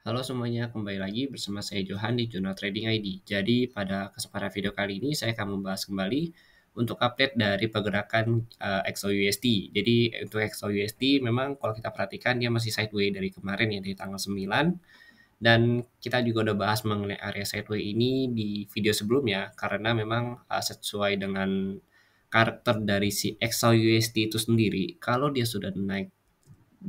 Halo semuanya, kembali lagi bersama saya Johan di Jurnal Trading ID. Jadi pada kesempatan video kali ini saya akan membahas kembali untuk update dari pergerakan XOUSD. Jadi untuk XOUSD memang kalau kita perhatikan dia masih sideways dari kemarin ya di tanggal 9, dan kita juga udah bahas mengenai area sideways ini di video sebelumnya karena memang sesuai dengan karakter dari si XOUSD itu sendiri. Kalau dia sudah naik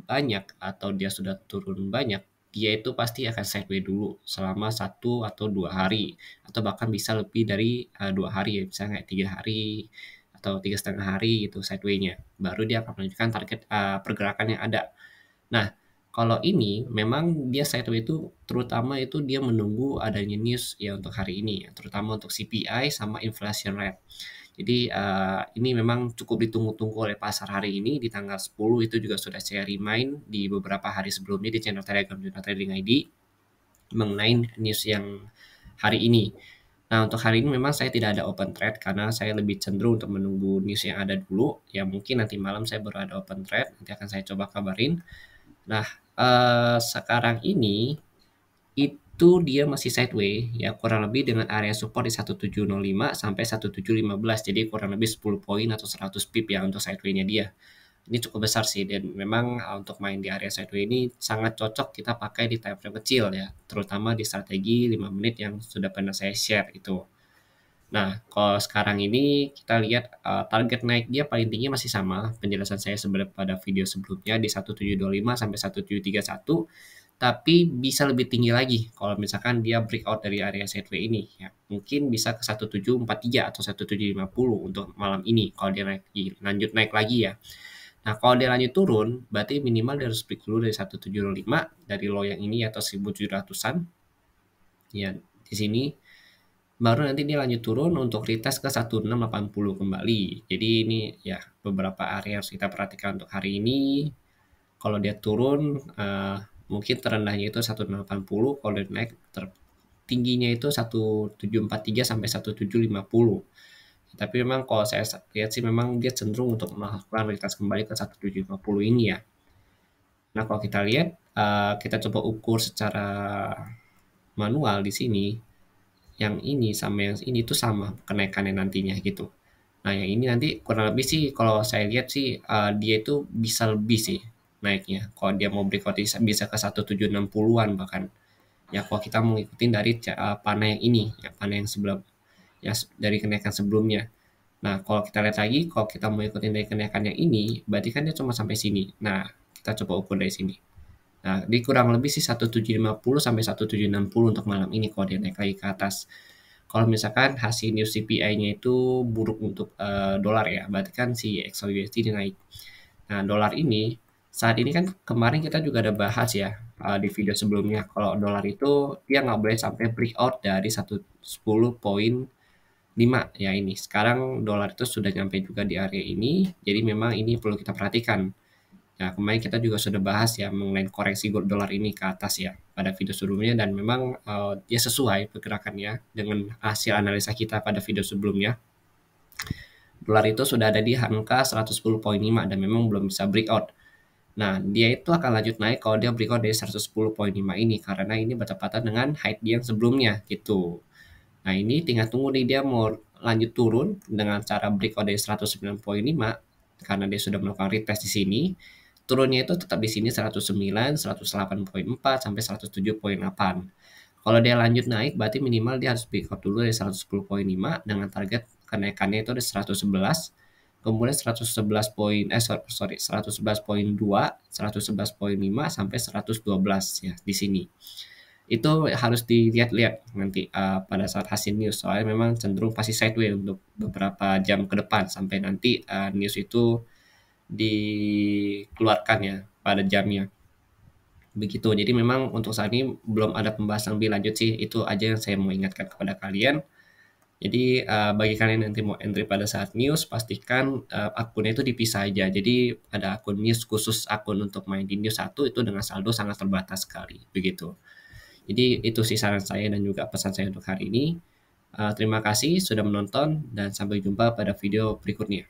banyak atau dia sudah turun banyak, dia itu pasti akan sideways dulu selama 1 atau 2 hari, atau bahkan bisa lebih dari 2 hari ya, misalnya kayak 3 hari atau 3,5 hari gitu sideways-nya. Baru dia akan menunjukkan target pergerakan yang ada. Nah, kalau ini memang dia sideways itu terutama itu dia menunggu adanya news ya untuk hari ini ya, terutama untuk CPI sama inflation rate. Jadi ini memang cukup ditunggu-tunggu oleh pasar hari ini di tanggal 10 itu juga sudah saya remind di beberapa hari sebelumnya di channel Telegram Jurnal Trading ID mengenai news yang hari ini. Nah, untuk hari ini memang saya tidak ada open trade karena saya lebih cenderung untuk menunggu news yang ada dulu. Ya mungkin nanti malam saya baru ada open trade, nanti akan saya coba kabarin. Nah, sekarang ini itu dia masih sideways ya kurang lebih dengan area support di 1705 sampai 1715. Jadi kurang lebih 10 poin atau 100 pip ya untuk sideways-nya dia. Ini cukup besar sih dan memang untuk main di area sideways ini sangat cocok kita pakai di time frame kecil ya, terutama di strategi 5 menit yang sudah pernah saya share itu. Nah, kalau sekarang ini kita lihat target naik dia paling tinggi masih sama penjelasan saya pada video sebelumnya di 1725 sampai 1731, tapi bisa lebih tinggi lagi kalau misalkan dia breakout dari area sideways ini ya. Mungkin bisa ke 1743 atau 1750 untuk malam ini kalau dia lanjut naik lagi ya. Nah, kalau dia lanjut turun, berarti minimal dia harus break dulu dari 1705 dari low yang ini atau 1700-an. Ya, di sini baru nanti dia lanjut turun untuk retest ke 1680 kembali. Jadi ini ya beberapa area harus kita perhatikan untuk hari ini. Kalau dia turun mungkin terendahnya itu 1680, kalau dia naik tertingginya itu 1743 sampai 1750. Tapi memang kalau saya lihat sih memang dia cenderung untuk melakukan retest kembali ke 1750 ini ya. Nah, kalau kita lihat kita coba ukur secara manual di sini, yang ini sama yang ini tuh sama kenaikannya nantinya gitu. Nah, yang ini nanti kurang lebih sih kalau saya lihat sih dia itu bisa lebih sih naiknya. Kalau dia mau breakout bisa ke 1760-an bahkan. Ya kalau kita mau ngikutin dari panah yang ini, ya panah yang sebelah ya dari kenaikan sebelumnya. Nah, kalau kita lihat lagi, kalau kita mau ikutin dari kenaikan yang ini, berarti kan dia cuma sampai sini. Nah, kita coba ukur dari sini. Nah, di kurang lebih sih 1750 sampai 1760 untuk malam ini kalau dia naik lagi ke atas. Kalau misalkan hasil news CPI-nya itu buruk untuk dolar ya, berarti kan si XAUUSD ini naik. Nah, dolar ini saat ini kan kemarin kita juga ada bahas ya di video sebelumnya kalau dolar itu dia nggak boleh sampai breakout dari 110,5 ya ini. Sekarang dolar itu sudah nyampe juga di area ini, jadi memang ini perlu kita perhatikan. Ya, kemarin kita juga sudah bahas ya mengenai koreksi dolar ini ke atas ya pada video sebelumnya dan memang dia sesuai pergerakannya dengan hasil analisa kita pada video sebelumnya. Dolar itu sudah ada di angka 110,5 dan memang belum bisa breakout. Nah, dia itu akan lanjut naik kalau dia breakout dari 110,5 ini karena ini bertepatan dengan height dia yang sebelumnya gitu. Nah, ini tinggal tunggu nih dia mau lanjut turun dengan cara breakout dari 109,5 karena dia sudah melakukan retest di sini. Turunnya itu tetap di sini 109, 108,4 sampai 107,8. Kalau dia lanjut naik berarti minimal dia harus breakout dulu dari 110,5 dengan target kenaikannya itu ada 111, kemudian 111 poin 111,2, 111,5 sampai 112 ya di sini. Itu harus dilihat-lihat nanti pada saat hasil news soalnya memang cenderung pasti sideways untuk beberapa jam ke depan sampai nanti news itu dikeluarkan ya pada jamnya. Begitu. Jadi memang untuk saat ini belum ada pembahasan lebih lanjut sih. Itu aja yang saya mau ingatkan kepada kalian. Jadi bagi kalian yang nanti mau entry pada saat news, pastikan akunnya itu dipisah aja. Jadi ada akun news khusus akun untuk main di news satu itu dengan saldo sangat terbatas sekali. Begitu. Jadi itu sih saran saya dan juga pesan saya untuk hari ini. Terima kasih sudah menonton dan sampai jumpa pada video berikutnya.